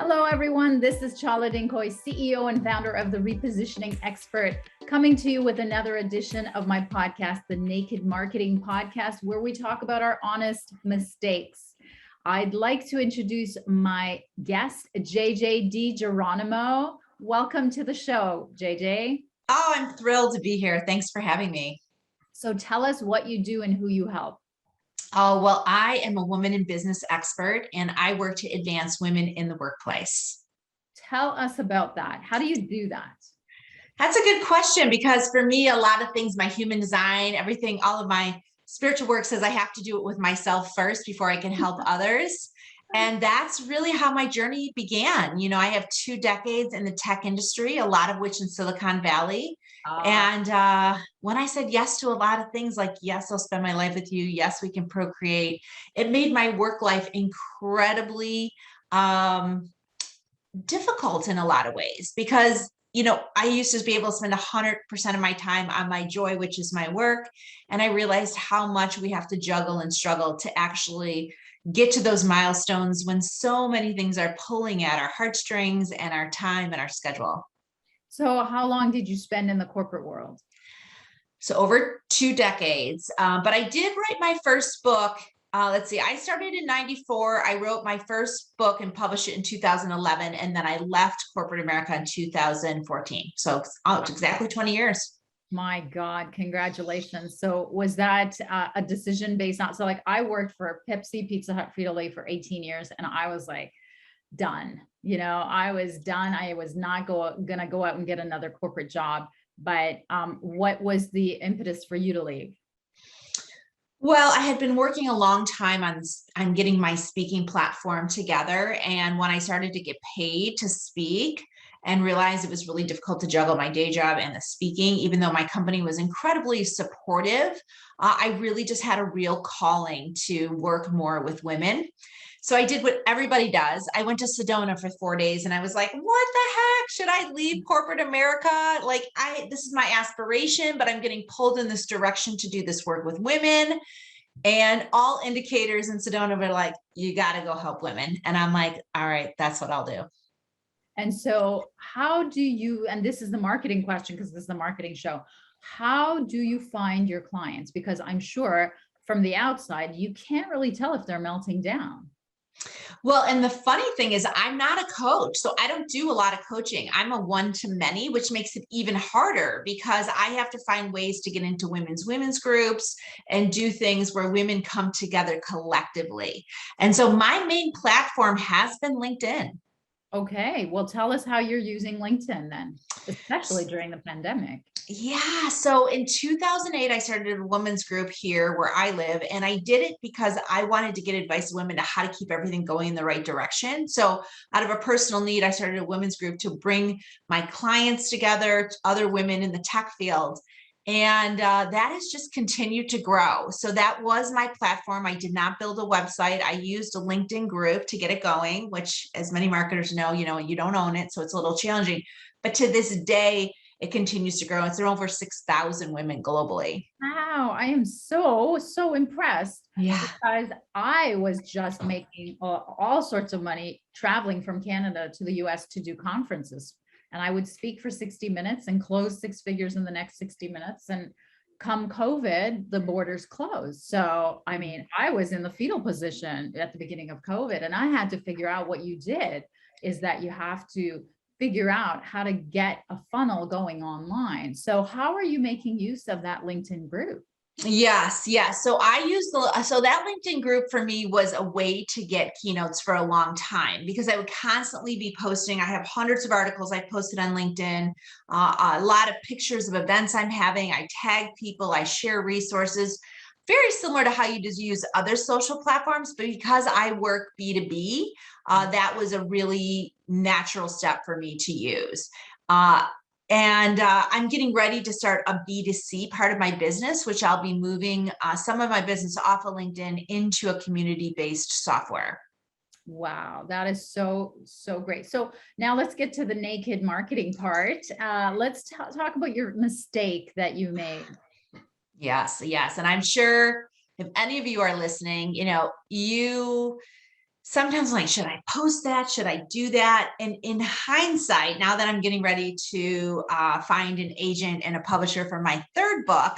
Hello, everyone. This is Chala Dincoy, CEO and founder of The Repositioning Expert, coming to you with another edition of my podcast, The Naked Marketing Podcast, where we talk about our honest mistakes. I'd like to introduce my guest, JJ DiGeronimo. Welcome to the show, JJ. Oh, I'm thrilled to be here. Thanks for having me. So tell us what you do and who you help. Oh, well, I am a woman in business expert, and I work to advance women in the workplace. Tell us about that. How do you do that? That's a good question, because for me, a lot of things, my human design, everything, all of my spiritual work says I have to do it with myself first before I can help others. And that's really how my journey began. You know, I have 2 decades in the tech industry, a lot of which in Silicon Valley. And when I said yes to a lot of things, like, yes, I'll spend my life with you. Yes, we can procreate. It made my work life incredibly difficult in a lot of ways, because, you know, I used to be able to spend 100% of my time on my joy, which is my work. And I realized how much we have to juggle and struggle to actually get to those milestones when so many things are pulling at our heartstrings and our time and our schedule. So how long did you spend in the corporate world? So over 2 decades, but I did write my first book. Let's see, I started in 94. I wrote my first book and published it in 2011. And then I left corporate America in 2014. So it's exactly 20 years. My God, congratulations. So was that a decision based on, so like I worked for Pepsi, Pizza Hut, Frito-Lay for 18 years, and I was like, done. You know, I was done. I was not going to go out and get another corporate job. But what was the impetus for you to leave? Well, I had been working a long time on getting my speaking platform together. And when I started to get paid to speak and realized it was really difficult to juggle my day job and the speaking, even though my company was incredibly supportive, I really just had a real calling to work more with women. So I did what everybody does. I went to Sedona for 4 days and I was like, what the heck? Should I leave corporate America? Like, this is my aspiration, but I'm getting pulled in this direction to do this work with women. And all indicators in Sedona were like, you got to go help women. And I'm like, all right, that's what I'll do. And so how do you, and this is the marketing question, because this is the marketing show, how do you find your clients? Because I'm sure from the outside, you can't really tell if they're melting down. Well, and the funny thing is I'm not a coach, so I don't do a lot of coaching. I'm a one-to-many, which makes it even harder because I have to find ways to get into women's groups and do things where women come together collectively. And so my main platform has been LinkedIn. Okay, well, tell us how you're using LinkedIn then, especially during the pandemic. Yeah. So in 2008, I started a women's group here where I live. And I did it because I wanted to get advice to women to how to keep everything going in the right direction. So out of a personal need, I started a women's group to bring my clients together, other women in the tech field. And that has just continued to grow. So that was my platform. I did not build a website. I used a LinkedIn group to get it going, which, as many marketers know, you don't own it. So it's a little challenging. But to this day, it continues to grow. It's over 6,000 women globally. Wow, I am so impressed. Yeah. Because I was just making all sorts of money traveling from Canada to the US to do conferences. And I would speak for 60 minutes and close 6 figures in the next 60 minutes. And come COVID, the borders closed. So, I mean, I was in the fetal position at the beginning of COVID, and I had to figure out what you did is that you have to figure out how to get a funnel going online. So how are you making use of that LinkedIn group? Yes. So so that LinkedIn group for me was a way to get keynotes for a long time, because I would constantly be posting. I have hundreds of articles I posted on LinkedIn, a lot of pictures of events I'm having. I tag people, I share resources, very similar to how you just use other social platforms. But because I work B2B, that was a really natural step for me to use. And I'm getting ready to start a B2C part of my business, which I'll be moving some of my business off of LinkedIn into a community-based software. Wow, that is so great. So now let's get to the naked marketing part. Let's talk about your mistake that you made. Yes. And I'm sure if any of you are listening, you sometimes I'm like, should I post that? Should I do that? And in hindsight, now that I'm getting ready to find an agent and a publisher for my third book,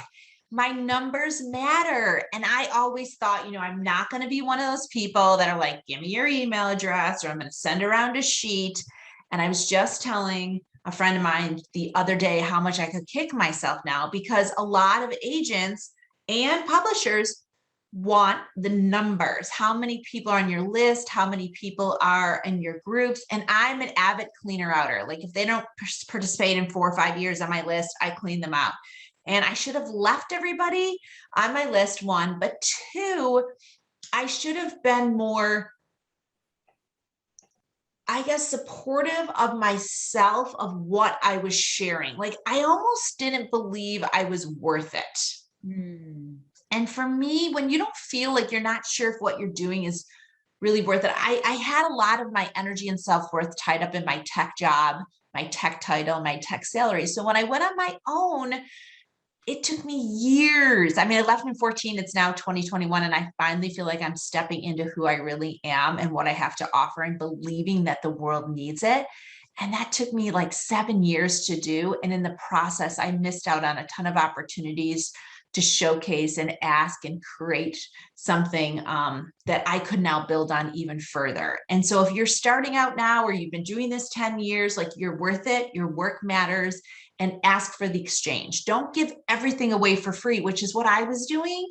my numbers matter. And I always thought, I'm not going to be one of those people that are like, give me your email address, or I'm going to send around a sheet. And I was just telling a friend of mine the other day how much I could kick myself now, because a lot of agents and publishers want the numbers. How many people are on your list? How many people are in your groups? And I'm an avid cleaner outer. Like if they don't participate in 4 or 5 years on my list, I clean them out. And I should have left everybody on my list, one, but two, I should have been more, I guess, supportive of myself, of what I was sharing. Like I almost didn't believe I was worth it. And for me, when you don't feel like you're not sure if what you're doing is really worth it, I had a lot of my energy and self-worth tied up in my tech job, my tech title, my tech salary. So when I went on my own, it took me years. I mean, I left in 14, it's now 2021. And I finally feel like I'm stepping into who I really am and what I have to offer, and believing that the world needs it. And that took me like 7 years to do. And in the process, I missed out on a ton of opportunities to showcase and ask and create something that I could now build on even further. And so if you're starting out now, or you've been doing this 10 years, like you're worth it, your work matters, and ask for the exchange. Don't give everything away for free, which is what I was doing.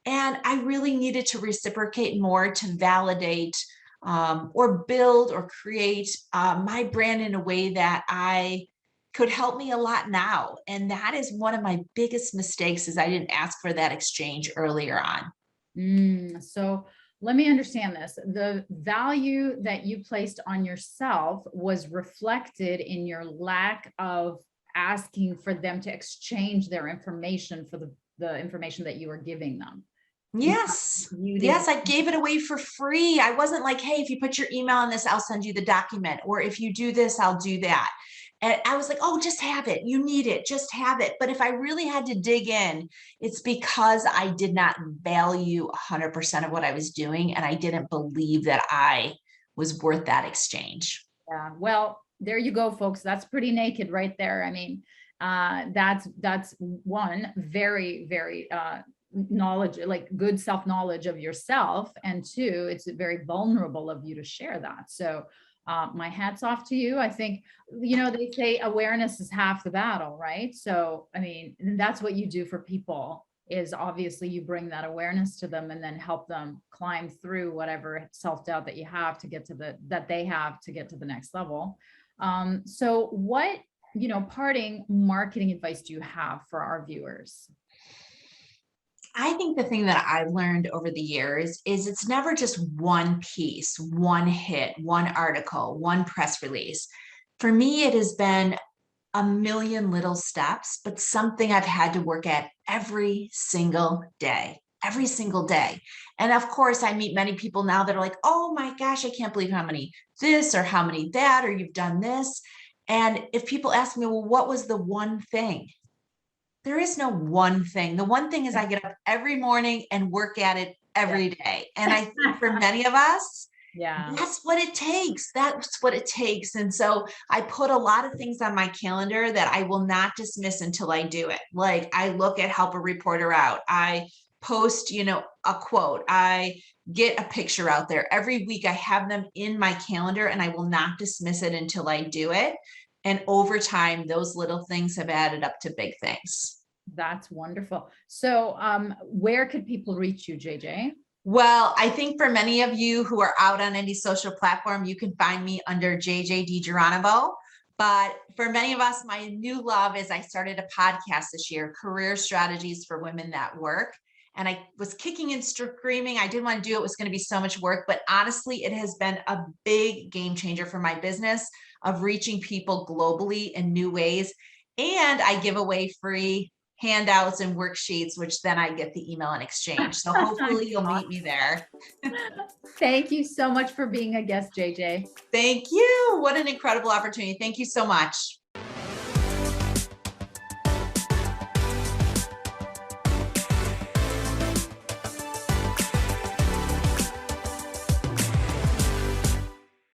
And I really needed to reciprocate more to validate or build or create my brand in a way that I could help me a lot now. And that is one of my biggest mistakes, is I didn't ask for that exchange earlier on. So let me understand this. The value that you placed on yourself was reflected in your lack of asking for them to exchange their information for the information that you were giving them. Yes. Yes, I gave it away for free. I wasn't like, hey, if you put your email on this, I'll send you the document. Or if you do this, I'll do that. And I was like, oh, just have it. You need it. Just have it. But if I really had to dig in, it's because I did not value 100% of what I was doing. And I didn't believe that I was worth that exchange. Yeah. Well, there you go, folks. That's pretty naked right there. I mean, that's one very, very, knowledge, like good self-knowledge of yourself. And two, it's very vulnerable of you to share that. So my hat's off to you. I think, they say awareness is half the battle, right? So, I mean, that's what you do for people, is obviously you bring that awareness to them and then help them climb through whatever self-doubt that you have to get to that they have to get to the next level. So what, parting marketing advice do you have for our viewers? I think the thing that I've learned over the years is it's never just one piece, one hit, one article, one press release. For me, it has been a million little steps, but something I've had to work at every single day. Every single day. And of course, I meet many people now that are like, oh my gosh, I can't believe how many this or how many that, or you've done this. And if people ask me, well, what was the one thing? There is no one thing. The one thing is I get up every morning and work at it every day. And I think for many of us, that's what it takes. That's what it takes. And so I put a lot of things on my calendar that I will not dismiss until I do it. Like I look at help a reporter out. I post, a quote. I get a picture out there. Every week I have them in my calendar and I will not dismiss it until I do it. And over time, those little things have added up to big things. That's wonderful. So where could people reach you, JJ? Well, I think for many of you who are out on any social platform, you can find me under JJ DiGeronimo. But for many of us, my new love is I started a podcast this year, Career Strategies for Women That Work. And I was kicking and screaming. I didn't want to do it. It was going to be so much work. But honestly, it has been a big game changer for my business of reaching people globally in new ways. And I give away free handouts and worksheets, which then I get the email in exchange. So hopefully you'll meet me there. Thank you so much for being a guest, JJ. Thank you. What an incredible opportunity. Thank you so much.